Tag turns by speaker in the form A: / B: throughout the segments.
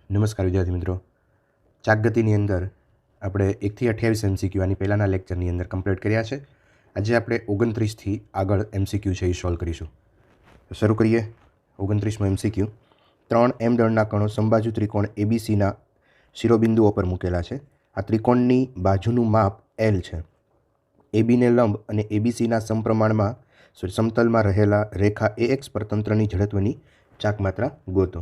A: નમસ્કાર વિદ્યાર્થી મિત્રો, ચાકગતિની અંદર આપણે 1 થી 28 MCQ આની પહેલાંના લેક્ચરની અંદર કમ્પ્લીટ કર્યા છે. આજે આપણે 29થી આગળ MCQ છે એ સોલ્વ કરીશું. તો શરૂ કરીએ. 29મો MCQ. 3 M દળના કણો સમબાજુ ત્રિકોણ ABCના શિરોબિંદુઓ પર મૂકેલા છે. આ ત્રિકોણની બાજુનું માપ L છે. ABને લંબ અને ABCના સમતલમાં રહેલા રેખા AX પર તંત્રની જડત્વની ચાકમાત્રા ગોતો.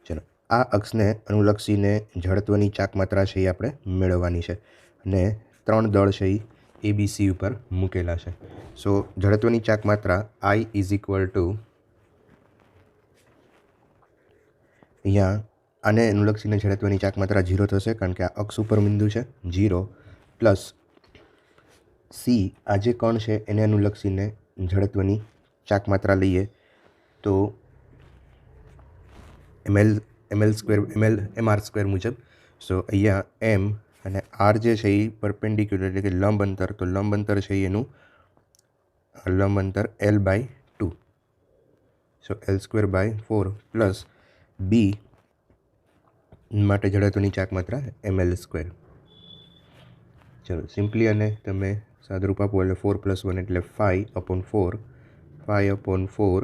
A: ચલો, આ અક્ષને અનુલક્ષીને જડત્વની ચાકમાત્રા છે એ આપણે મેળવવાની છે અને 3 દળ છે એ ABC ઉપર મૂકેલા છે. સો જડત્વની ચાકમાત્રા I ઇઝ ઇક્વલ ટુ, અહીંયા આને અનુલક્ષીને જડત્વની ચાકમાત્રા 0 થશે કારણ કે આ અક્ષ ઉપર બિંદુ છે. 0 પ્લસ C, આ જે કણ છે એને અનુલક્ષીને જડત્વની ચાકમાત્રા લઈએ તો MR સ્ક્વેર મુજબ. સો અહીંયા M અને R જે છે એ પરપેન્ડિક્યુલર એટલે કે લંબ અંતર, તો લંબ અંતર છે એનું લંબ અંતર L/2. સો L²/4 પ્લસ B માટે જડત્વની ચાકમાત્રા ML². ચલો સિમ્પલી અને તમે સાદુરૂપ આપો એટલે 4 + 1 એટલે 5/4 5/4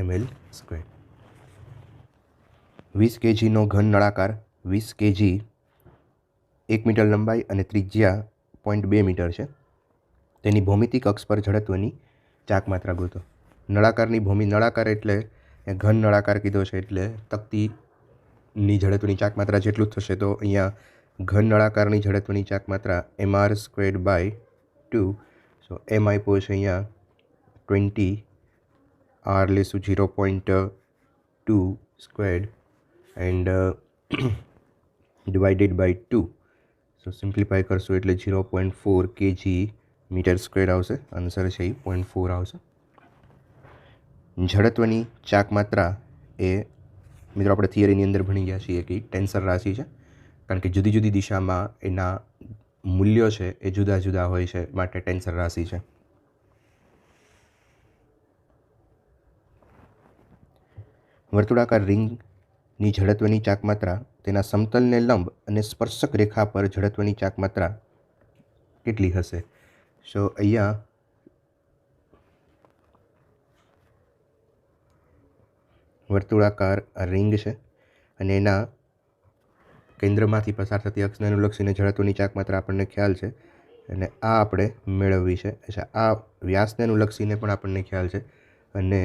A: ml². 20 kgનો ઘન નળાકાર 20 kg 1 મીટર લંબાઈ અને ત્રિજ્યા 0.2 મીટર છે. તેની ભૌમિતિક અક્ષ પર જડત્વની ચાકમાત્રા ગોતો. નળાકાર એટલે ઘન નળાકાર કીધો છે એટલે તકતીની જડત્વની ચાકમાત્રા જેટલું જ થશે. તો અહીંયા ઘન નળાકારની જડત્વની ચાકમાત્રા MR²/2. સો M આપ્યો છે અહીંયા 20, R લેશું 0.2 squared and divided by 2. So simplify કરશું એટલે 0.4 kg મીટર² આવશે. આન્સર છે એ 0.4 આવશે. જડત્વની ચાકમાત્રા એ મિત્રો આપણે થિયરીની અંદર ભણી ગયા છીએ કે ટેન્સર રાશિ છે, કારણ કે જુદી જુદી દિશામાં એના મૂલ્યો છે એ જુદા જુદા હોય છે, માટે ટેન્સર રાશિ છે. વર્તુળાકાર રિંગની જડત્વની ચાકમાત્રા તેના સમતલને લંબ અને સ્પર્શક રેખા પર જડત્વની ચાકમાત્રા કેટલી હશે? સો અહીંયા વર્તુળાકાર રિંગ છે અને એના કેન્દ્રમાંથી પસાર થતી અક્ષને અનુલક્ષીને જડત્વની ચાકમાત્રા આપણને ખ્યાલ છે અને આ આપણે મેળવવી છે. અચ્છા, આ વ્યાસને અનુલક્ષીને પણ આપણને ખ્યાલ છે અને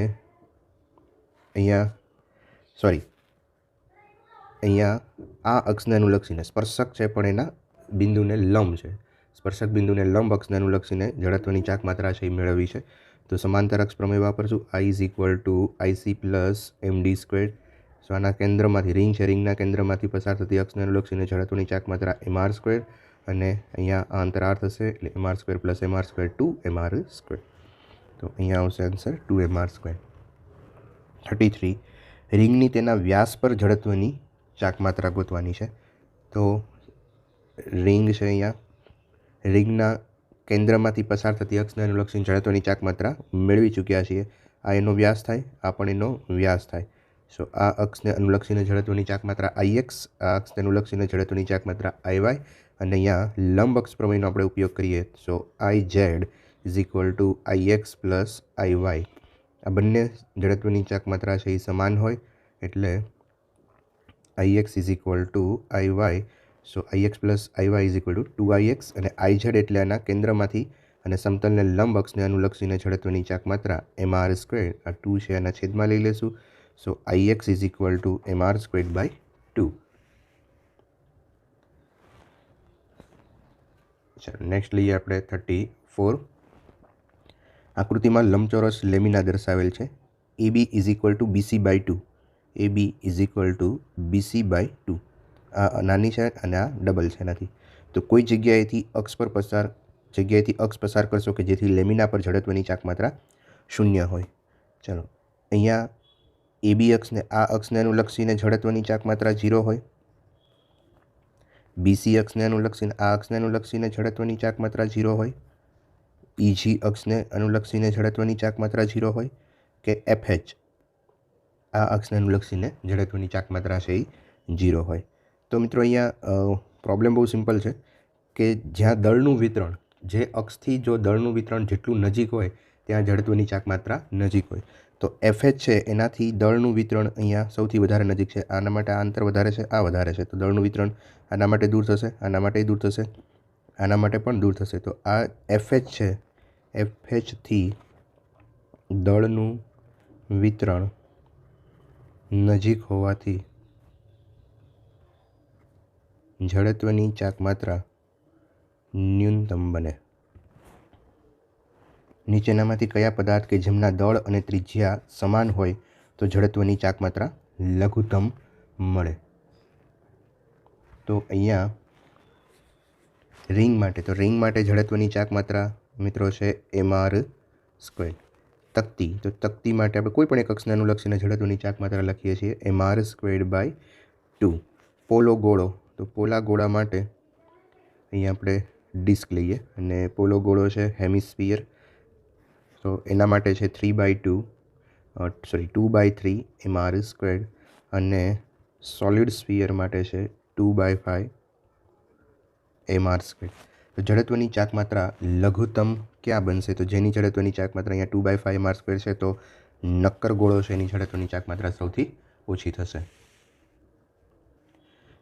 A: અહીંયા આ અક્ષને અનુલક્ષીને સ્પર્શક છે પણ એના બિંદુને લંબ છે. સ્પર્શક બિંદુને લંબ અક્ષને અનુલક્ષીને જડત્વની ચાકમાત્રા છે એ મેળવવી છે. તો સમાંતર અક્ષ પ્રમેય વાપરશું. I is equal two IC + MD². સો આના કેન્દ્રમાંથી રિંગ છે, રિંગના કેન્દ્રમાંથી પસાર થતી અક્ષને અનુલક્ષીને જડત્વની ચાકમાત્રા MR² અને અહીંયા આ અંતર R થશે એટલે MR² + MR² 2MR². તો અહીંયા આવશે આન્સર 2MR². 33. રિંગની તેના વ્યાસ પર જડત્વની ચાકમાત્રા ગોતવાની છે. તો રિંગ છે, અહીંયા રિંગના કેન્દ્રમાંથી પસાર થતી અક્ષને અનુલક્ષીને જડત્વની ચાકમાત્રા મેળવી ચૂક્યા છીએ. આ એનો વ્યાસ થાય, આ પણ એનો વ્યાસ થાય. સો આ અક્ષને અનુલક્ષીને જડત્વની ચાકમાત્રા IX, આ અક્ષને અનુલક્ષીને જડત્વની ચાકમાત્રા IY અને અહીંયા લંબ અક્ષ પ્રમેયનો આપણે ઉપયોગ કરીએ તો IZ is equal two IX + IY. આ બંને જડત્વની ચાકમાત્રા છે એ સમાન હોય એટલે IX is equal two IY. So IX + IY is equal two 2IX અને IZ એટલે આના કેન્દ્રમાંથી અને સમતલને લંબ અક્ષને અનુલક્ષીને જડત્વની ચાકમાત્રા MR². આ 2 છે એના છેદમાં લઈ લેશું. સો IX is equal two MR²/2. ચાલો નેક્સ્ટ લઈએ આપણે 34. આકૃતિમાં લંબચોરસ લેમિના દર્શાવેલ છે. AB is equal two BC/2. AB is equal two BC/2. આ નાની છે અને આ ડબલ છે એનાથી. તો કોઈ જગ્યાએથી અક્ષ પસાર કરશો કે જેથી લેમિના પર જડત્વની ચાકમાત્રા 0 હોય. ચલો, અહીંયા AB અક્ષને આ અક્ષને અનુલક્ષીને જડત્વની ચાકમાત્રા 0 હોય. BC અક્ષને અનુલક્ષીને આ અક્ષને અનુલક્ષીને જડત્વની ચાકમાત્રા 0 હોય. EG અક્ષને અનુલક્ષીને જડત્વની ચાકમાત્રા 0 હોય કે FH આ અક્ષને અનુલક્ષીને જડત્વની ચાક માત્રા છે એ 0 હોય. તો મિત્રો અહીંયા પ્રોબ્લેમ બહુ સિમ્પલ છે કે જ્યાં દળનું વિતરણ, જે અક્ષથી જો દળનું વિતરણ જેટલું નજીક હોય ત્યાં જડત્વની ચાક માત્રા નજીક હોય. તો FH છે એનાથી દળનું વિતરણ અહીંયા સૌથી વધારે નજીક છે. આના માટે આ અંતર વધારે છે, આ વધારે છે. તો દળનું વિતરણ આના માટે દૂર થશે, આના માટે દૂર થશે, આના માટે પણ દૂર થશે. તો આ FH છે, FHથી દળનું વિતરણ નજીક હોવાથી જડત્વની ચાક માત્રા ન્યૂનતમ બને. નીચેનામાંથી કયા પદાર્થ કે જેમના દળ અને ત્રિજ્યા સમાન હોય તો જડત્વની ચાક માત્રા લઘુત્તમ મળે? તો અહીંયા રિંગ માટે જડત્વની ચાક માત્રા મિત્રો છે mr². તકતી માટે આપણે કોઈ પણ એક અક્ષને અનુલક્ષીને જડત્વની ચાક માત્રા લખીએ છીએ mr²/2. પોલો ગોળો, તો પોલા ગોળા માટે અહીંયા આપણે ડિસ્ક લઈએ અને પોલો ગોળો છે હેમિસ્ફિયર, તો એના માટે છે 2/3 mr². અને સોલિડ સ્ફિયર માટે છે 2/5 mr². તો જડત્વની ચાક માત્રા લઘુત્તમ ક્યાં બનશે? તો જેની જડત્વની ચાક માત્રા અહીંયા 2/5 mr² છે, તો નક્કર ગોળો છે એની જડત્વની ચાક માત્રા સૌથી ઓછી થશે.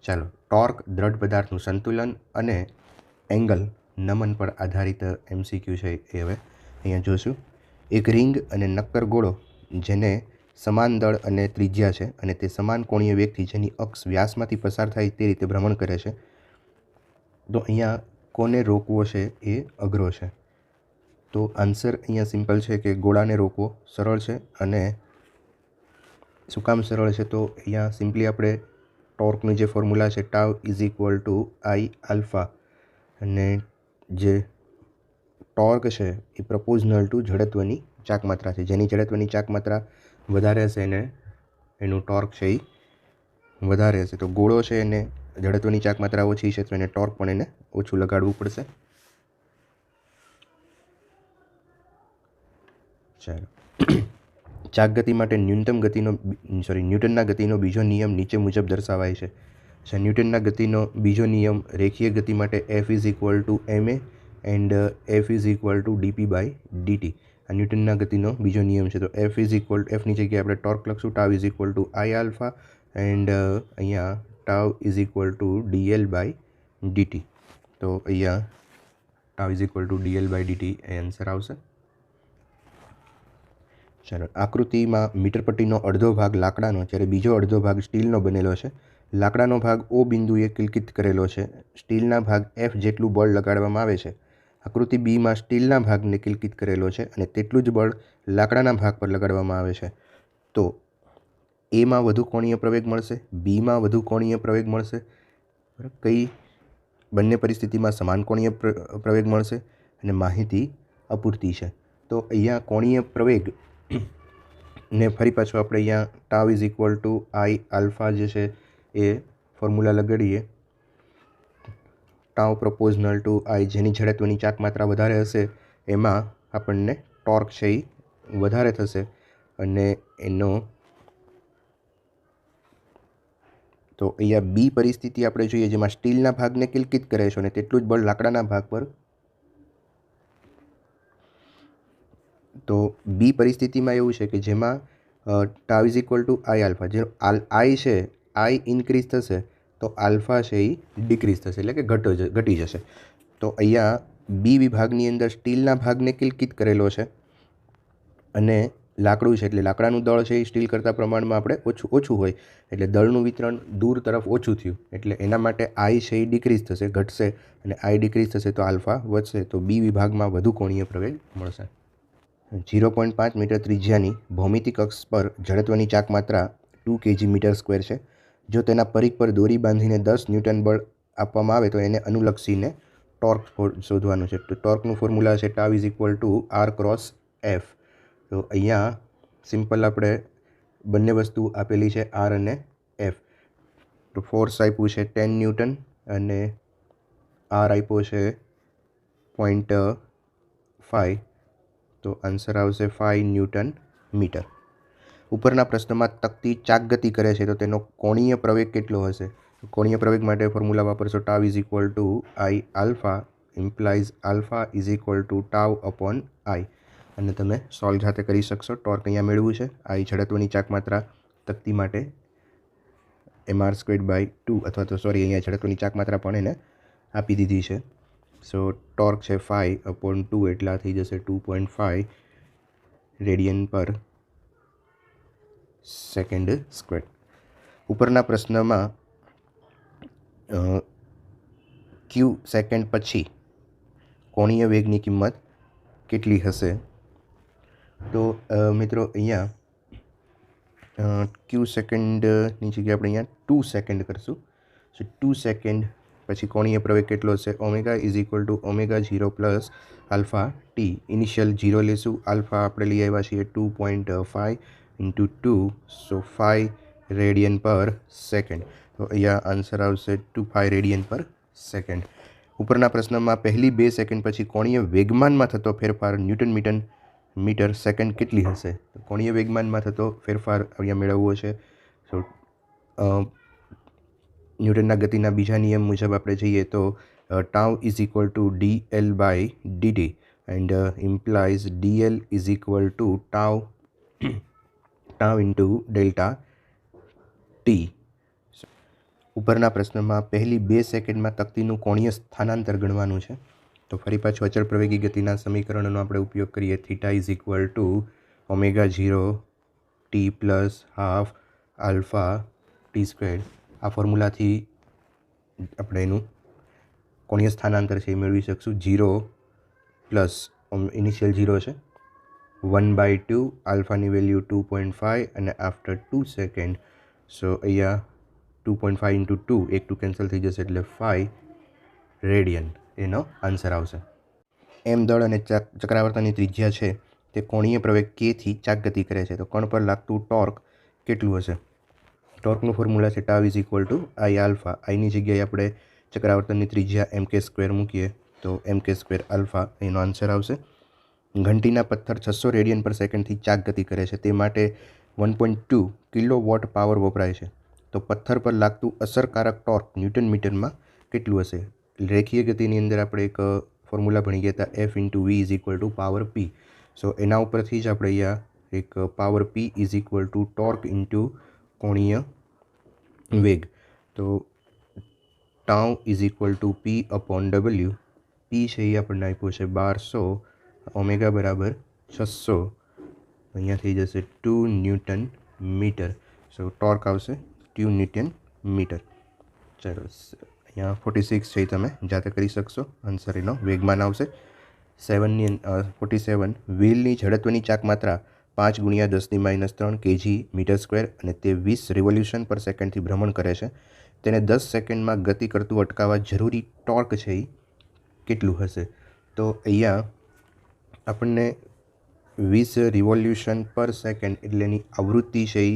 A: ચાલો, ટોર્ક, દ્રઢ પદાર્થનું સંતુલન અને એંગલ નમન પર આધારિત MCQ છે એ હવે અહીંયા જોશું. એક રિંગ અને નક્કર ગોળો જેને સમાન દળ અને ત્રિજ્યા છે અને તે સમાન કોણીય વેગથી જેની અક્ષ વ્યાસમાંથી પસાર થાય તે રીતે ભ્રમણ કરે છે. તો અહીંયા કોને રોકવો છે એ અઘરો છે. તો આન્સર અહીંયા સિમ્પલ છે કે ગોળાને રોકવો સરળ છે. અને શું કામ સરળ છે? તો અહીંયા સિમ્પલી આપણે ટોર્કની જે ફોર્મ્યુલા છે ટાઉ = I આલ્ફા, અને જે ટોર્ક છે એ પ્રપોઝનલ ટુ જડત્વની ચાક માત્રા છે. જેની જડત્વની ચાક માત્રા વધારે હશે એને એનું ટોર્ક છે એ વધારે હશે. તો ગોળો છે એને જડત્વની ચાક માત્રા ઓછી છે તો એને ટોર્ક પણ એને ઓછું લગાડવું પડશે. ચાલો, ચાક ગતિ માટે ન્યૂટનના ગતિનો બીજો નિયમ નીચે મુજબ દર્શાવાય છે. ન્યૂટનના ગતિનો બીજો નિયમ રેખીય ગતિ માટે F = ma and F =dp/dt. આ ન્યૂટનના ગતિનો બીજો નિયમ છે. તો Fની જગ્યાએ આપણે ટોર્ક લખશું ટાઉ = I આલ્ફા એન્ડ અહીંયા ટાઉ =dl/dt. તો અહીંયા ટાઉ =dl/dt એ આન્સર આવશે. ચાલો, આકૃતિમાં મીટરપટ્ટીનો અડધો ભાગ લાકડાનો જ્યારે બીજો અડધો ભાગ સ્ટીલનો બનેલો છે. લાકડાનો ભાગ O બિંદુએ કિલકિત કરેલો છે. સ્ટીલના ભાગ F જેટલું બળ લગાડવામાં આવે છે. આકૃતિ બીમાં સ્ટીલના ભાગને કિલકિત કરેલો છે અને તેટલું જ બળ લાકડાના ભાગ પર લગાડવામાં આવે છે. તો એમાં વધુ કોણીય પ્રવેગ મળશે, બીમાં વધુ કોણીય પ્રવેગ મળશે. કઈ બંને પરિસ્થિતિમાં સમાન કોણીય પ્રવેગ મળશે અને માહિતી અપૂરતી છે. તો અહીંયા કોણીય પ્રવેગ ને ફરી પાછું આપણે અહીંયા ટાઉ = I આલ્ફા જે છે એ ફોર્મ્યુલા લગાડીએ. ટાઉ પ્રપોઝનલ ટુ I, જેની જડત્વની ચાક માત્રા વધારે હશે એમાં આપણને ટોર્ક છે એ વધારે થશે. અને એનો તો અહીંયા બી પરિસ્થિતિ આપણે જોઈએ જેમાં સ્ટીલના ભાગને કિલકિત કરે છે અને તેટલું જ બળ લાકડાના ભાગ પર. તો બી પરિસ્થિતિમાં એવું છે કે જેમાં ટાઉ = I આલ્ફા, જે I છે I ઇન્ક્રીઝ થશે તો આલ્ફા છે એ ડિક્રીઝ થશે, એટલે કે ઘટી જશે. તો અહીંયા બી વિભાગની અંદર સ્ટીલના ભાગને કિલકિત કરેલો છે અને લાકડું છે એટલે લાકડાનું દળ છે એ સ્ટીલ કરતાં પ્રમાણમાં આપણે ઓછું હોય એટલે દળનું વિતરણ દૂર તરફ ઓછું થયું એટલે એના માટે I છે એ ડિક્રીઝ થશે, ઘટશે, અને I ડિક્રીઝ થશે તો આલ્ફા વધશે. તો બી વિભાગમાં વધુ કોણીય પ્રવેગ મળશે. 0.5 મીટર ત્રિજ્યાની ભૌમિતિક અક્ષ પર જડત્વની ચાક માત્રા 2 kg/m² છે. જો તેના પરિઘ પર દોરી બાંધીને 10 ન્યૂટન બળ આપવામાં આવે તો એને અનુલક્ષીને ટોર્ક શોધવાનું છે. તો ટોર્કનું ફોર્મ્યુલા છે ટાઉ = R×F. તો અહીંયા સિમ્પલ આપણે બંને વસ્તુ આપેલી છે R અને F. તો ફોર્સ આપ્યું છે 10 ન્યૂટન અને R આપ્યો છે 0.5. તો આન્સર આવશે 5 ન્યૂટન મીટર. ઉપરના પ્રશ્નમાં તકતી ચાક ગતિ કરે છે તો તેનો કોણીય પ્રવેગ કેટલો હશે? કોણીય પ્રવેગ માટે ફોર્મ્યુલા વાપરશો tau is equal to I alpha implies alpha is equal to tau upon I, અને તમે સોલ્વ જાતે કરી શકશો. ટોર્ક અહીંયા મેળવ્યું છે. આઈ જડત્વની ચાક માત્રા તકતી માટે mr²/2 અથવા તો અહીંયા જડત્વની ચાક માત્રા પણ એને આપી દીધી છે. સો ટોર્ક છે 5/2 એટલે આ થઈ જશે 2.5 રેડિયન પર સેકન્ડ સ્ક્વેર. ઉપરના પ્રશ્નમાં ક્યુ સેકન્ડ પછી કોણીય વેગની કિંમત કેટલી હશે? તો મિત્રો અહીંયા ક્યુ સેકન્ડની જગ્યાએ આપણે અહીંયા 2 સેકન્ડ કરશું. સો 2 સેકન્ડ પછી કોણીય પ્રવેગ કેટલો હશે? Omega is equal to omega 0 plus alpha T. Initial 0 લેશું. આલ્ફા આપણે લઈ આવ્યા છીએ 2.5 ઇન્ટુ 2, સો 5 રેડિયન પર સેકન્ડ. તો અહીંયા આન્સર આવશે 5 રેડિયન પર સેકન્ડ. ઉપરના પ્રશ્નમાં પહેલી 2 સેકન્ડ પછી કોણીય વેગમાનમાં થતો ફેરફાર ન્યૂટન મીટર સેકન્ડ કેટલી હશે? તો કોણીય વેગમાનમાં થતો ફેરફાર અહીંયા મેળવવો છે. સો ન્યૂટનના ગતિના બીજા નિયમ મુજબ આપણે જઈએ તો tau is equal two dl/dt and implies dl is equal to tau into delta T. ઉપરના પ્રશ્નમાં પહેલી 2 સેકન્ડમાં તકતીનું કોણીય સ્થાનાંતર ગણવાનું છે. તો ફરી પાછું અચળ પ્રવેગી ગતિના સમીકરણનો આપણે ઉપયોગ કરીએ. Theta is equal to omega 0 T plus half alpha T square. આ ફોર્મ્યુલાથી આપણે એનું કોણીય સ્થાનાંતર છે એ મેળવી શકશું. 0 પ્લસ ઇનિશિયલ 0 છે, 1/2 આલ્ફાની વેલ્યુ 2.5 અને આફ્ટર 2 સેકન્ડ. સો અહીંયા 2.5 ઇન્ટુ 2 એક 2 કેન્સલ થઈ જશે એટલે 5 રેડિયન એનો આન્સર આવશે. એમ દળ અને ચક્રાવર્તનની ત્રિજ્યા છે તે કોણીય પ્રવેગ કેથી ચાક ગતિ કરે છે. તો કણ પર લાગતું ટોર્ક કેટલું હશે? ટોર્કનું ફોર્મ્યુલા છે tau is equal to I alpha. આઈની જગ્યાએ આપણે ચક્રાવર્તનની ત્રિજ્યા mk² મૂકીએ તો mk² આલ્ફા એનો આન્સર આવશે. ઘંટીના પથ્થર 600 રેડિયન પર સેકન્ડથી ચાક ગતિ કરે છે. તે માટે 1.2 કિલોવોટ પાવર વપરાય છે. તો પથ્થર પર લાગતું અસરકારક ટોર્ક ન્યૂટન મીટરમાં કેટલું હશે? રેખીય ગતિની અંદર આપણે એક ફોર્મ્યુલા ભણી ગયા હતા F into V is equal two power P. સો એના ઉપરથી જ આપણે અહીંયા એક power P is equal two torque into કોણીય વેગ. તો tau is equal two P upon W. P છે એ આપણને આપ્યો છે 1200, ઓમેગા બરાબર 600, અહીંયા થઈ જશે 2 ન્યૂટન મીટર. સો ટોર્ક આવશે 2 ન્યૂટન મીટર. ચાલો અહીંયા 46 છે તમે જાતે કરી શકશો. આન્સર એનો વેગમાન આવશે 47. વ્હીલની ઝડત્વની ચાક માત્રા 5 × 10⁻³ kg મીટર સ્ક્વેર અને તે 20 રિવોલ્યુશન પર સેકન્ડથી ભ્રમણ કરે છે. તેને 10 સેકન્ડમાં ગતિ કરતું અટકાવવા જરૂરી ટોર્ક છે એ કેટલું હશે? તો અહીંયા આપણને 20 રિવોલ્યુશન પર સેકન્ડ એટલે એની આવૃત્તિ છે એ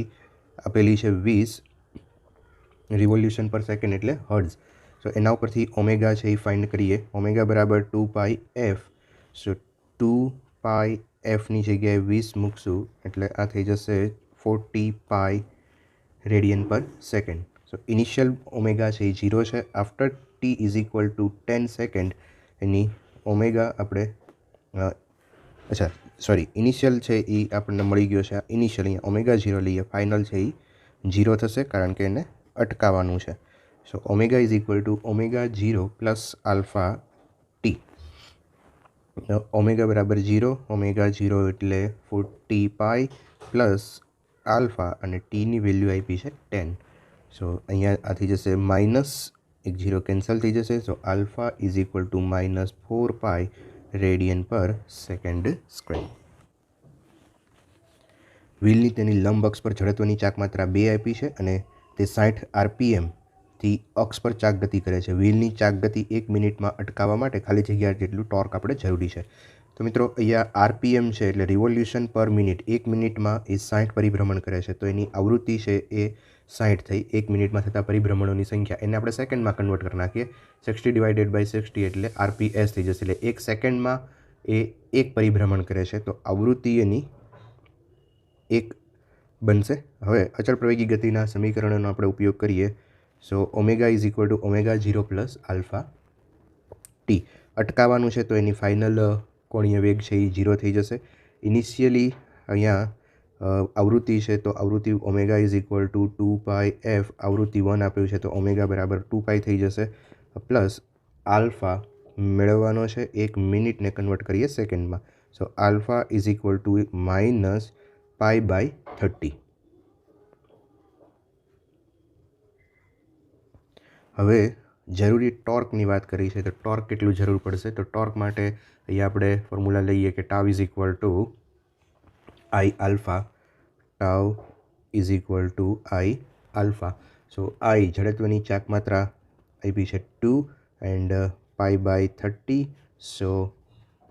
A: આપેલી છે 20 રિવોલ્યુશન પર સેકન્ડ એટલે હર્ટ્ઝ. સો એના ઉપરથી ઓમેગા છે એ ફાઇન્ડ કરીએ. ઓમેગા બરાબર 2πf. સો 2πfની જગ્યાએ 20 મૂકશું એટલે આ થઈ જશે 40π રેડિયન પર સેકન્ડ. સો ઇનિશિયલ ઓમેગા છે એ 0 છે. After T is equal two 10 second any omega આપણે ઇનિશિયલ છે એ આપણને મળી ગયો છે. ઇનિશિયલ અહીંયા ઓમેગા 0 લઈએ, ફાઇનલ છે એ 0 થશે કારણ કે એને અટકાવવાનું છે. So omega is equal to omega 0 plus alpha T. Omega બરાબર 0, ઓમેગા 0 એટલે 40π પ્લસ આલ્ફા અને ટીની વેલ્યુ આપી છે 10. સો અહીંયા આ થઈ જશે માઇનસ, એક 0 કેન્સલ થઈ જશે. So alpha is equal to -4π radian per second square. વ્હીલની તેની લંબ અક્ષ પર ઝડત્વની ચાક માત્રા 2 આપી છે અને તે 60 RPMથી અક્ષ પર ચાક ગતિ કરે છે. વ્હીલની ચાક ગતિ 1 મિનિટમાં અટકાવવા માટે ખાલી જગ્યા જેટલું ટોર્ક આપણે જરૂરી છે. તો મિત્રો અહીંયા RPM છે એટલે રિવોલ્યુશન પર મિનિટ. 1 મિનિટમાં એ 60 પરિભ્રમણ કરે છે. તો એની આવૃત્તિ છે એ 60 થઈ. 1 મિનિટમાં થતા પરિભ્રમણોની સંખ્યા એને આપણે સેકન્ડમાં કન્વર્ટ કરી નાખીએ. 60/60 એટલે RPS થઈ જશે. એટલે 1 સેકન્ડમાં એ 1 પરિભ્રમણ કરે છે. તો આવૃત્તિ એની 1 બનશે. હવે અચળ પ્રવેગી ગતિના સમીકરણોનો આપણે ઉપયોગ કરીએ. So omega is equal to omega 0 plus alpha T. અટકાવવાનું છે તો એની ફાઇનલ કોણીય વેગ છે એ 0 થઈ જશે. ઇનિશિયલી અહીંયા આવૃત્તિ છે તો આવૃત્તિ omega is equal two 2πf, આવૃત્તિ 1 આપ્યું છે તો ઓમેગા બરાબર 2π થઈ જશે. પ્લસ આલ્ફા મેળવવાનો છે, 1 મિનિટને કન્વર્ટ કરીએ સેકન્ડમાં. So alpha is equal to minus π/30. હવે જરૂરી ટોર્કની વાત કરી છે તો ટોર્ક કેટલું જરૂર પડશે, તો ટોર્ક માટે અહીંયા આપણે ફોર્મ્યુલા લઈએ કે tau is equal to I alpha. Tau is equal to I alpha. So I જડત્વની ચાક માત્રા આપી છે 2 એન્ડ π/30. સો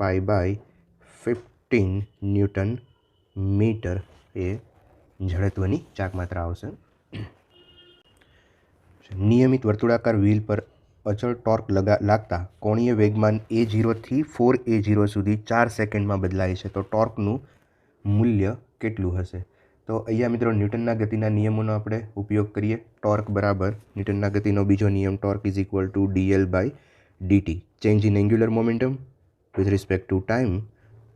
A: π/15 ન્યૂટન મીટર એ જડત્વની ચાક માત્રા આવશે. નિયમિત વર્તુળાકાર વ્હીલ પર અચળ ટોર્ક લાગતા કોણીય વેગમાન a0 થી 4a0 સુધી 4 સેકન્ડમાં બદલાય છે. તો ટોર્કનું મૂલ્ય કેટલું હશે? તો અહીંયા મિત્રો ન્યૂટનના ગતિના નિયમોનો આપણે ઉપયોગ કરીએ. ટોર્ક બરાબર ન્યૂટનના ગતિનો બીજો નિયમ, torque is equal two dl/dt. Change in angular momentum with respect to time.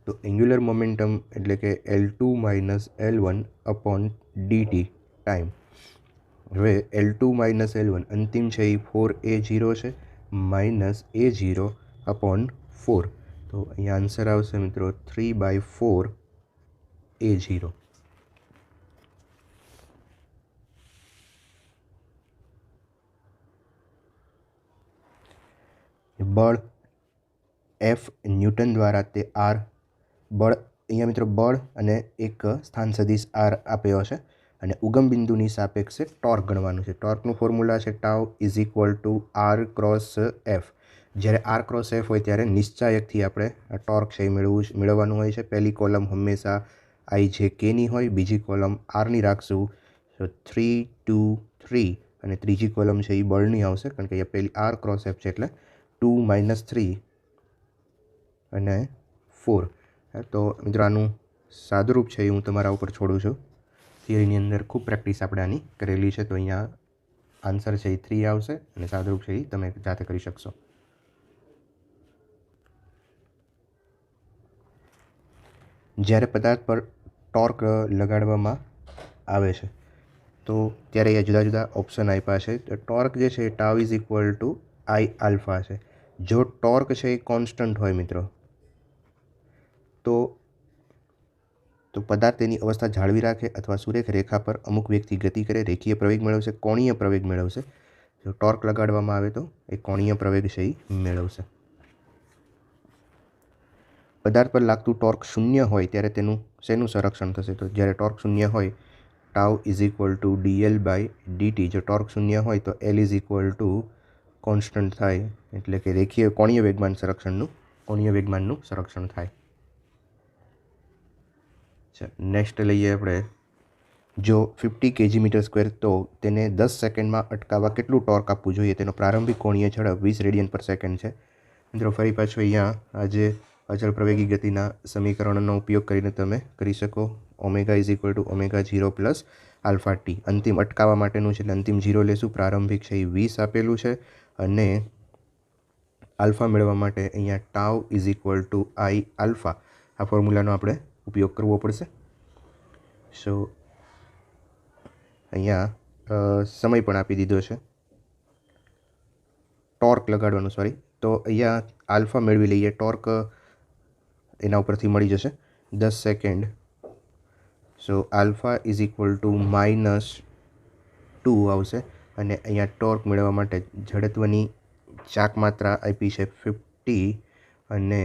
A: તો એન્ગ્યુલર મોમેન્ટમ એટલે કે L2 minus L1 upon dt time. હવે L2 માઇનસ L1 અંતિમ છે એ 4a0 છે માઇનસ a0 અપોન 4. તો અહીંયા આન્સર આવશે મિત્રો 3/4 a0. બળ F ન્યૂટન દ્વારા તે R બળ, અહીંયા મિત્રો બળ અને એક સ્થાન સદિશ R આપ્યો છે અને ઉગમ બિંદુની સાપેક્ષે ટોર્ક ગણવાનું છે. ટોર્કનું ફોર્મ્યુલા છે tau is equal two R cross F. જ્યારે R ક્રોસ F હોય ત્યારે નિશ્ચાયકથી આપણે ટોર્ક છે એ મેળવવાનું હોય છે. પહેલી કોલમ હંમેશા આઈ જે કેની હોય, બીજી કોલમ આરની રાખશું. તો 3 2 3 અને ત્રીજી કોલમ છે એ બળની આવશે કારણ કે અહીંયા પહેલી R ક્રોસ F છે એટલે 2 - 3 અને 4. તો મિત્રો આનું સાદુરૂપ છે એ હું તમારા ઉપર છોડું છું. થિયરીની અંદર ખૂબ પ્રેક્ટિસ આપણે આની કરેલી છે. તો અહીંયા આન્સર છે એ 3 આવશે અને સાદુરૂપ છે એ તમે જાતે કરી શકશો. જ્યારે પદાર્થ પર ટોર્ક લગાડવામાં આવે છે તો ત્યારે અહીંયા જુદા જુદા ઓપ્શન આપ્યા છે. તો ટોર્ક જે છે tau is equal to I alpha છે. જો ટોર્ક છે એ કોન્સ્ટન્ટ હોય મિત્રો તો પદાર્થ તેની અવસ્થા જાળવી રાખે અથવા સુરેખ રેખા પર અમુક વેગથી ગતિ કરે, રેખીય પ્રવેગ મેળવશે, કોણીય પ્રવેગ મેળવશે. જો ટોર્ક લગાડવામાં આવે તો એ કોણીય પ્રવેગ છે એ મેળવશે. પદાર્થ પર લાગતું ટોર્ક શૂન્ય હોય ત્યારે તેનું શેનું સંરક્ષણ થશે? તો જ્યારે ટોર્ક શૂન્ય હોય tau is equal two dl/dt. જો ટોર્ક શૂન્ય હોય તો L is equal two constant થાય એટલે કે રેખીય કોણીય વેગમાનનું સંરક્ષણ થાય. નેક્સ્ટ લઈએ આપણે, જો 50 kg/m² તો તેને 10 સેકન્ડમાં અટકાવવા કેટલું ટોર્ક આપવું જોઈએ? તેનો પ્રારંભિક કોણીય ઝડપ 20 રેડિયન/સેકન્ડ છે. મિત્રો ફરી પાછું અહીંયા આજે અચળ પ્રવેગી ગતિના સમીકરણોનો ઉપયોગ કરીને તમે કરી શકો. Omega is equal to omega 0 plus alpha T. અંતિમ અટકાવવા માટેનું છે એટલે અંતિમ 0 લેશું. પ્રારંભિક છે એ 20 આપેલું છે અને આલ્ફા મેળવવા માટે અહીંયા tau is equal to I alpha, આ ફોર્મ્યુલાનો આપણે ઉપયોગ કરવો પડશે. સો અહીંયા સમય પણ આપી દીધો છે ટોર્ક લગાડવાનું, સોરી. તો અહીંયા આલ્ફા મેળવી લઈએ. ટોર્ક એના ઉપરથી મળી જશે 10 second. So alpha is equal to -2 આવશે અને અહીંયા ટોર્ક મેળવવા માટે જડત્વની ચાક માત્રા આપી છે 50 અને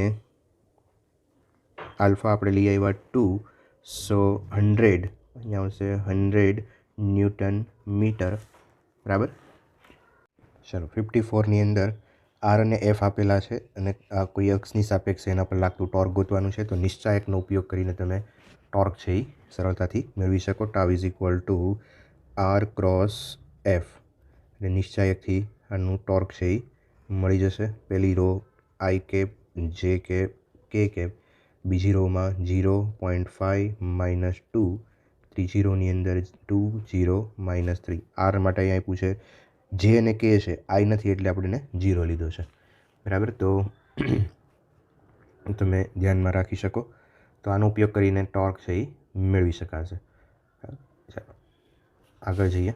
A: આલ્ફા આપણે લઈ આવ્યા 2. સો 100 અહીંયા આવશે 100 ન્યૂટન મીટર, બરાબર. ચાલો 54ની અંદર આર અને એફ આપેલા છે અને આ કોઈ અક્ષની સાપેક્ષે એના પર લાગતું ટોર્ક ગોતવાનું છે. તો નિશ્ચાયકનો ઉપયોગ કરીને તમે ટોર્ક છે એ સરળતાથી મેળવી શકો. Tau is equal to R cross F એટલે નિશ્ચાયકથી આનું ટોર્ક છે એ મળી જશે. પહેલી row I cap, J cap, K cap, બીજી રોમાં 0.5 - 2, ત્રિજીરોની અંદર 2 0 -3 આર માટે અહીં આપ્યું છે જે અને કે છે આઈ નથી એટલે આપણે એને 0 લીધો છે બરાબર. તો તમે ધ્યાનમાં રાખી શકો. તો આનો ઉપયોગ કરીને ટોર્ક છે એ મેળવી શકાશે. ચાલો આગળ જઈએ.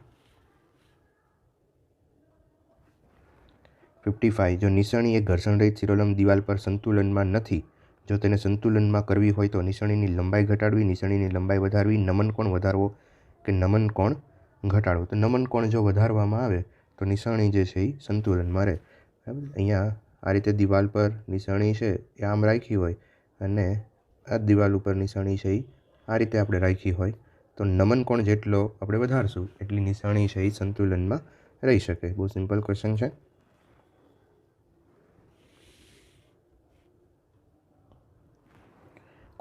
A: 55 જો નિશાની એ ઘર્ષણરહિત શિરોલંબ દિવાલ પર સંતુલનમાં નથી, જો તેને સંતુલનમાં કરવી હોય તો નિશાનીની લંબાઈ ઘટાડવી, નિશાનીની લંબાઈ વધારવી, નમન કોણ વધારવો કે નમન કોણ ઘટાડવો. તો નમન કોણ જો વધારવામાં આવે તો નિશાની જે છે એ સંતુલનમાં રહે. બરાબર. અહીંયા આ રીતે દિવાલ પર નિશાની છે એ આમ રાખી હોય અને આ દિવાલ ઉપર નિશાની છે એ આ રીતે આપણે રાખી હોય તો નમન કોણ જેટલો આપણે વધારશું એટલી નિશાની છે એ સંતુલનમાં રહી શકે. બહુ સિમ્પલ ક્વેશ્ચન છે.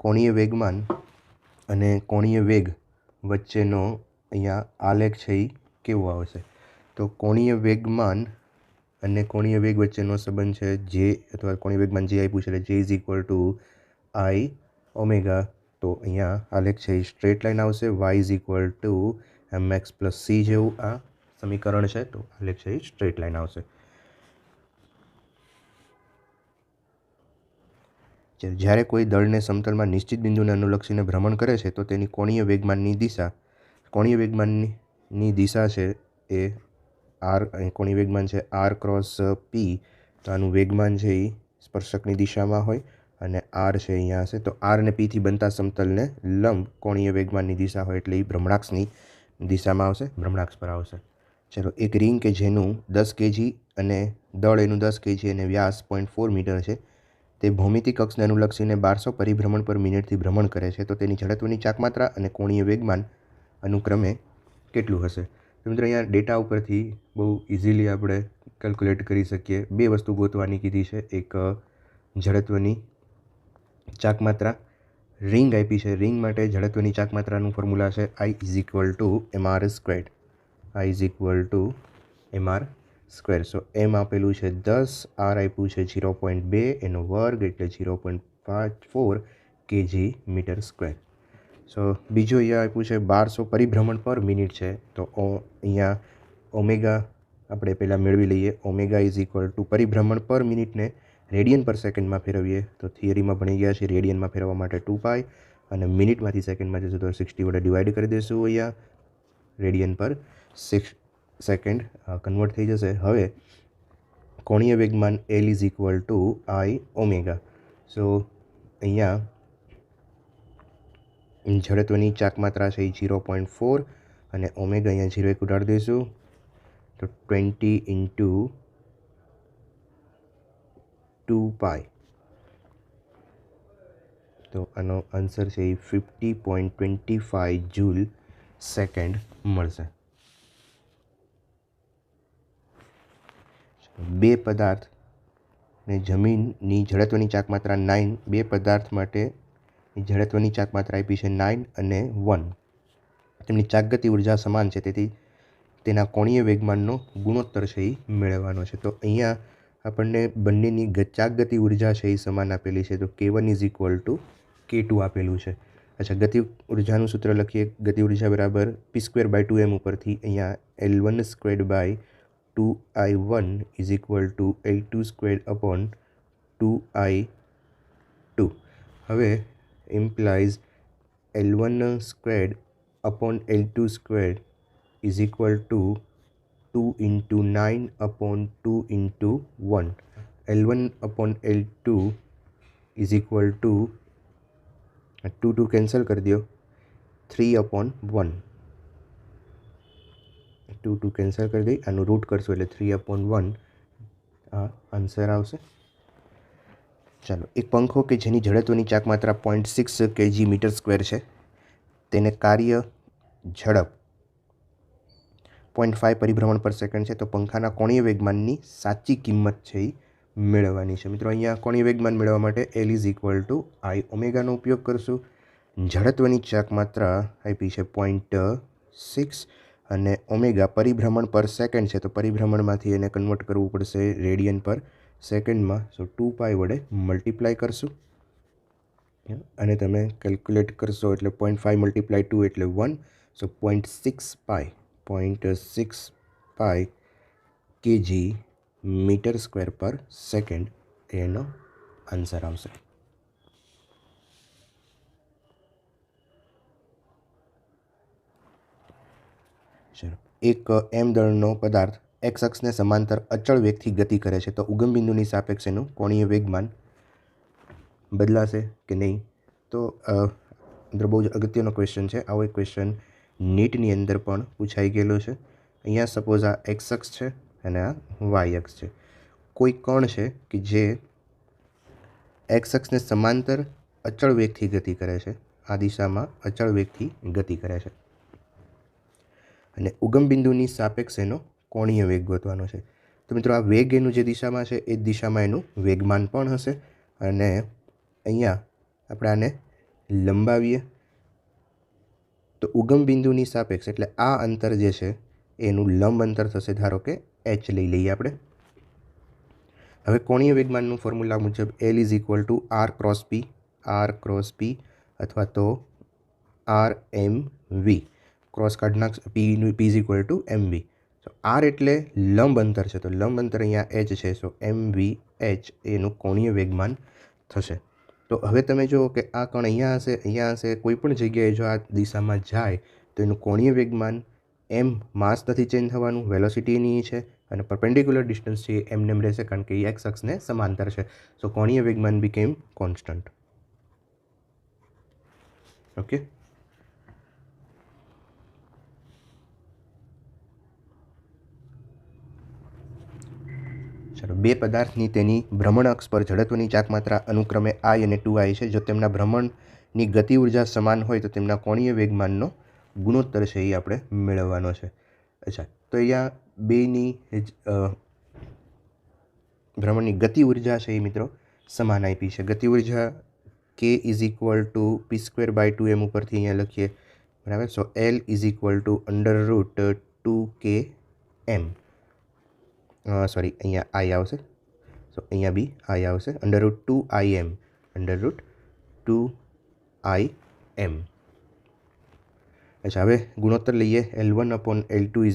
A: કોણીય વેગમાન અને કોણીય વેગ વચ્ચેનો અહીંયા આલેખ છે એ કેવો આવશે? તો કોણીય વેગમાન અને કોણીય વેગ વચ્ચેનો સંબંધ છે જે અથવા કોણીય વેગમાન જે આપ્યું છે એટલે J is equal to I omega. તો અહીંયા આલેખ છે એ સ્ટ્રેટ લાઈન આવશે. Y is equal to mx plus C જેવું આ સમીકરણ છે. તો આલેખ છે એ સ્ટ્રેટ લાઈન આવશે. જ્યારે કોઈ દળને સમતલમાં નિશ્ચિત બિંદુને અનુલક્ષીને ભ્રમણ કરે છે તો તેની કોણીય વેગમાનની દિશા છે એ આર. કોણીય વેગમાન છે આર ક્રોસ પી. તો આનું વેગમાન છે એ સ્પર્શકની દિશામાં હોય અને આર છે અહીંયા હશે. તો આર અને પીથી બનતા સમતલને લંબ કોણીય વેગમાનની દિશા હોય એટલે એ ભ્રમણાક્ષની દિશામાં આવશે, ભ્રમણાક્ષ પર આવશે. ચલો એક રિંગ કે જેનું 10 kg અને દળ એનું 10 kg અને વ્યાસ 0.4 મીટર છે તે ભૌમિતિક અક્ષને અનુલક્ષીને 1200 પરિભ્રમણ પર મિનિટથી ભ્રમણ કરે છે તો તેની જડત્વની ચાકમાત્રા અને કોણીય વેગમાન અનુક્રમે કેટલું હશે? તો મિત્રો અહીંયા ડેટા ઉપરથી બહુ ઇઝીલી આપણે કેલ્ક્યુલેટ કરી શકીએ. બે વસ્તુ ગોતવાની કીધી છે. એક જડત્વની ચાકમાત્રા, રિંગ આપી છે. રિંગ માટે જડત્વની ચાકમાત્રાનું ફોર્મ્યુલા છે I is equal to mr squared. I is equal to mr square. So M આપેલું છે 10, આર આપ્યું છે 0.2 એનો વર્ગ એટલે 0.54 kg મીટર સ્ક્વેર. સો બીજું અહીંયા આપ્યું છે 1200 પરિભ્રમણ પર મિનિટ છે. તો અહીંયા ઓમેગા આપણે પહેલાં મેળવી લઈએ. ઓમેગા ઇઝ ઇક્વલ ટુ પરિભ્રમણ પર મિનિટને રેડિયન પર સેકન્ડમાં ફેરવીએ તો થિયરીમાં ભણી ગયા છે રેડિયનમાં ફેરવવા માટે 2π અને મિનિટમાંથી સેકન્ડમાં જશું તો 60 વડે ડિવાઈડ કરી દઈશું. અહીંયા રેડિયન પર સેકન્ડ કન્વર્ટ થઈ જશે. હવે કોણીય વેગમાન L is equal to I omega. So અહીંયા જડત્વની ચાકમાત્રા છે એ 0.4 અને ઓમેગા અહીંયા 0 એક ઉડાડી દઈશું તો 20 ઇન્ટુ 2π. તો આનો આન્સર છે એ 50.25 જૂલ સેકન્ડ મળશે. બે પદાર્થ ને જમીનની જડત્વની ચાકમાત્રા 9. બે પદાર્થ માટે જડત્વની ચાકમાત્રા આપી છે 9 અને 1. તેમની ચાકગતિ ઉર્જા સમાન છે તેથી તેના કોણીય વેગમાનનો ગુણોત્તર છે એ મેળવવાનો છે. તો અહીંયા આપણને બંનેની ચાકગતિ ઉર્જા છે એ સમાન આપેલી છે. તો K1 is equal two K2 આપેલું છે. અચ્છા, ગતિ ઉર્જાનું સૂત્ર લખીએ. ગતિ ઉર્જા બરાબર p²/2m ઉપરથી અહીંયા L1 squared by 2I1 is equal to L2 squared upon 2I2. હવે implies L1 squared upon L2 squared is equal to 2 into 9 upon 2 into 1. L1 upon L2 is equal to 2 cancel કરી દો 3 upon 1. 2 cancel કરી દઈ આનું route કરશું એટલે 3/1 આ answer આવશે. ચાલો, એક પંખો કે જેની જડત્વની ચાકમાત્રા 0.6 kg મીટર સ્ક્વેર છે તેને કાર્ય ઝડપ 0.5 પરિભ્રમણ પર સેકન્ડ છે તો પંખાના કોણીય વેગમાનની સાચી કિંમત છે એ મેળવવાની છે. મિત્રો અહીંયા કોણીય વેગમાન મેળવવા માટે એલ ઇઝ ઇક્વલ ટુ આઈ ઓમેગાનો ઉપયોગ કરશું. જડત્વની ચાકમાત્રા આપી છે 0.6 અને ઓમેગા પરિભ્રમણ પર સેકન્ડ છે તો પરિભ્રમણમાંથી એને કન્વર્ટ કરવું પડશે રેડિયન પર સેકન્ડમાં. સો 2π વડે મલ્ટીપ્લાય કરશું. અને તમે કેલ્ક્યુલેટ કરશો એટલે 0.5 × 2 એટલે 1, સો 0.6 પાઈ kg metre square per second એનો આન્સર આવશે. ચલો, એક એમ દળનો પદાર્થ એક્સ અક્ષને સમાંતર અચળ વેગથી ગતિ કરે છે તો ઉગમ બિંદુની સાપેક્ષ એનું કોણીય વેગમાન બદલાશે કે નહીં? તો અંદર બહુ જ અગત્યનો ક્વેશ્ચન છે. આવો એક ક્વેશ્ચન નીટની અંદર પણ પૂછાઈ ગયેલો છે. અહીંયા સપોઝ આ એક્સ અક્ષ છે અને આ વાય અક્ષ છે. કોઈ કણ છે કે જે એક્સ અક્ષને સમાંતર અચળ વેગથી ગતિ કરે છે, આ દિશામાં અચળ વેગથી ગતિ કરે છે અને ઉગમ બિંદુની સાપેક્ષ એનો કોણીય વેગ ગોતવાનો છે. તો મિત્રો આ વેગ એનું જે દિશામાં છે એ જ દિશામાં એનું વેગમાન પણ હશે અને અહીંયા આપણે આને લંબાવીએ તો ઉગમ બિંદુની સાપેક્ષ એટલે આ અંતર જે છે એનું લંબ અંતર થશે. ધારો કે h લઈ લઈએ આપણે. હવે કોણીય વેગમાનનું ફોર્મ્યુલા મુજબ L = r ક્રોસ p અથવા તો RmV. ક્રોસ કાઢ નાખ p = mv. તો r એટલે લંબ અંતર છે, તો લંબ અંતર અહીંયા h છે, સો mvh એનું કોણીય વેગમાન થશે. તો હવે તમે જુઓ કે આ કણ અહીંયા હશે, કોઈ પણ જગ્યાએ જો આ દિશામાં જાય તો એનું કોણીય વેગમાન m માસ નથી ચેન્જ થવાનું, વેલોસિટી એની છે અને પરપેન્ડિક્યુલર ડિસ્ટન્સ છે એમને એમ રહેશે કારણ કે એ એક્સ અક્ષને સમાંતર છે. સો કોણીય વેગમાન બીકેમ કોન્સ્ટન્ટ. ઓકે, ચાલો, બે પદાર્થની તેની ભ્રમણ અક્ષ પર જડત્વની ચાકમાત્રા અનુક્રમે I અને 2I છે. જો તેમના ભ્રમણની ગતિ ઉર્જા સમાન હોય તો તેમના કોણીય વેગમાનનો ગુણોત્તર છે એ આપણે મેળવવાનો છે. અચ્છા, તો અહીંયા બેની ભ્રમણની ગતિ ઉર્જા છે એ મિત્રો સમાન આપી છે. ગતિ ઉર્જા k = p²/2m ઉપરથી અહીંયા લખીએ, બરાબર. સો L = √2km. સોરી, અહીંયા I આવશે, સો અહીંયા બી I આવશે, √2im. અચ્છા, હવે ગુણોત્તર લઈએ. L1/L2 =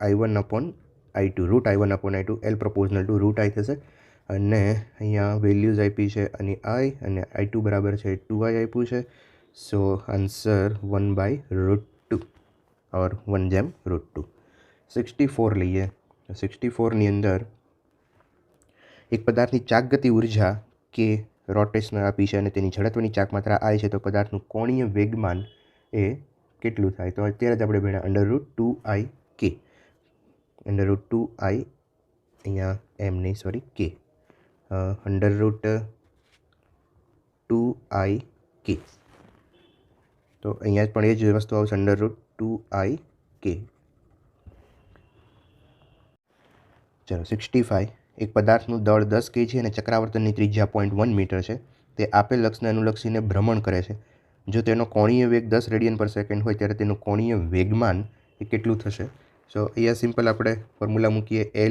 A: I1/I2, √I1/I2. L proportional to √I થશે અને અહીંયા વેલ્યુઝ આપી છે અને I અને I2 બરાબર છે 2I આપ્યું છે. સો આન્સર 1/√2 ઓર 1/√2. 64 લઈએ. 64ની અંદર એક પદાર્થની ચાક ગતિ ઉર્જા કે રોટેશનલ આપી છે અને તેની ઝડત્વની ચાકમાત્રા I છે, તો પદાર્થનું કોણીય વેગમાન એ કેટલું થાય? તો અત્યારે જ આપણે ભણ્યા √2ik. √2i અહીંયા m નહીં, સોરી, k. √2ik. તો અહીંયા પણ એ જ વસ્તુ આવશે, √2ik. ચલો, 65. એક પદાર્થનું દળ 10 kg અને ચક્રાવર્તનની ત્રિજ્યા 0.1 મીટર છે. તે આપેલ અક્ષને અનુલક્ષીને ભ્રમણ કરે છે. જો તેનો કોણીય વેગ 10 રેડિયન/સેકન્ડ હોય ત્યારે તેનું કોણીય વેગમાન એ કેટલું થશે? સો અહીંયા સિમ્પલ આપણે ફોર્મ્યુલા મૂકીએ. L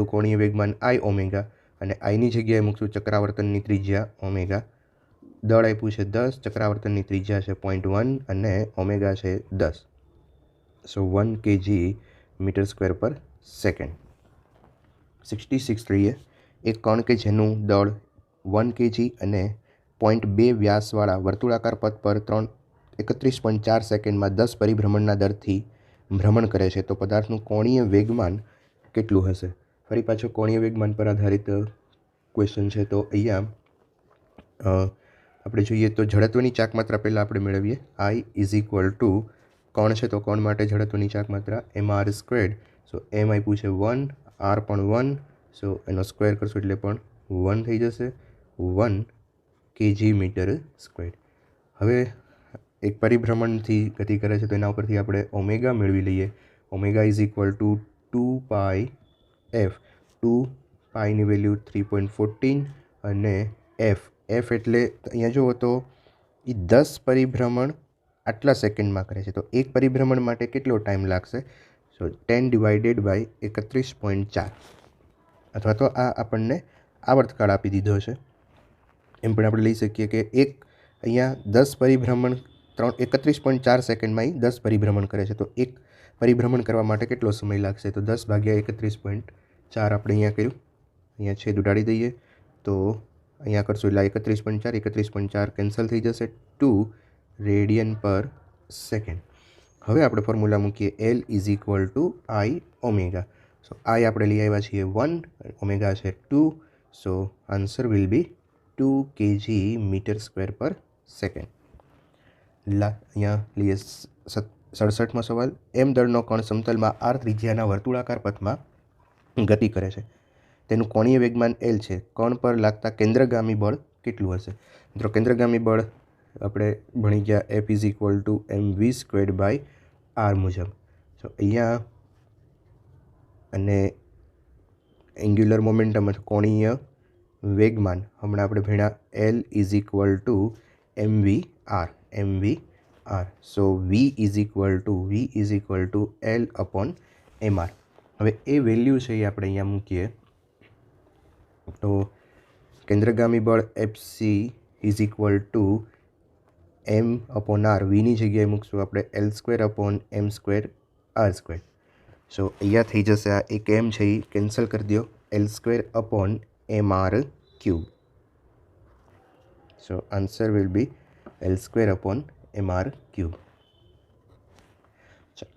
A: = કોણીય વેગમાન I ઓમેગા અને આઈની જગ્યાએ મૂકશું ચક્રાવર્તનની ત્રિજ્યા ઓમેગા. દળ આપ્યું છે 10, ચક્રાવર્તનની ત્રિજ્યા છે 0.1 અને ઓમેગા છે 10. સો 1 kg મીટર²/સેકન્ડ. 66 લઈએ. એક કણ કે જેનું દળ 1 kg અને 0.2 વ્યાસવાળા વર્તુળાકાર પથ પર 31.4 સેકન્ડમાં 10 પરિભ્રમણના દરથી ભ્રમણ કરે છે તો પદાર્થનું કોણીય વેગમાન કેટલું હશે? ફરી પાછો કોણીય વેગમાન પર આધારિત ક્વેશ્ચન છે. તો અહીંયા આપણે જોઈએ તો ઝડત્વની ચાકમાત્રા પહેલાં આપણે મેળવીએ. I = કણ છે તો કણ માટે ઝડત્વની ચાકમાત્રા mr². સો m આપ્યું છે 1, r પણ 1, સો એનો સ્ક્વેર કરશો એટલે પણ 1 થઈ જશે. 1 kg મીટર². હવે એક પરિભ્રમણથી ગતિ કરે છે તો એના ઉપરથી આપણે ઓમેગા મેળવી લઈએ. Omega = 2πf. 2πની વેલ્યુ 3.14 અને f એટલે અહીંયા જુઓ તો એ 10 પરિભ્રમણ આટલા સેકન્ડમાં કરે છે તો એક પરિભ્રમણ માટે કેટલો ટાઈમ લાગશે? સો 10/31.4 અથવા તો આ આપણને આવર્તકાળ આપી દીધો છે. એમ પણ આપણે લઈ શકીએ કે એક અહીંયા 10 પરિભ્રમણ 31.4 સેકન્ડમાં 10 પરિભ્રમણ કરે છે. તો એક પરિભ્રમણ કરવા માટે કેટલો સમય લાગશે? તો 10 ભાગ્યા 31.4 આપણે અહીંયા કર્યું. અહીંયા છેદ ઉડાડી દઈએ તો અહીંયા કરશું એટલે 31.4 કેન્સલ થઈ જશે. 2 રેડિયન પર સેકન્ડ. હવે આપણે ફોર્મ્યુલા મૂકીએ L is equal to I omega. So I આપણે લઈ આવ્યા છીએ 1, ઓમેગા છે 2. So answer will be 2 kg metre square per second. અહીંયા લઈએ 67મો સવાલ. એમ દળનો કણ સમતલમાં આર ત્રિજ્યાના વર્તુળાકાર પથમાં ગતિ કરે છે. તેનું કોણીય વેગમાન L છે. કણ પર લાગતા કેન્દ્રગામી બળ કેટલું હશે? મિત્રો કેન્દ્રગામી બળ આપણે ભણી ગયા F is equal two mv²/r મુજબ. સો અહીંયા અને એન્ગ્યુલર મોમેન્ટમ અથવા કોણીય વેગમાન હમણાં આપણે ભણ્યા L is equal two mvr. So v is equal two L upon mr. હવે એ વેલ્યુ છે એ આપણે અહીંયા મૂકીએ તો કેન્દ્રગામી બળ FC is equal two m/r. વીની જગ્યાએ મૂકશું આપણે L² / m²r². સો અહીંયા થઈ જશે આ એક m છે એ કેન્સલ કરી દો. L² / mr³. So answer will B L² / mr³.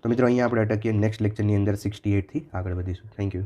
A: તો મિત્રો અહીંયા આપણે અટકીએ. નેક્સ્ટ લેક્ચરની અંદર 68થી આગળ વધીશું. Thank you.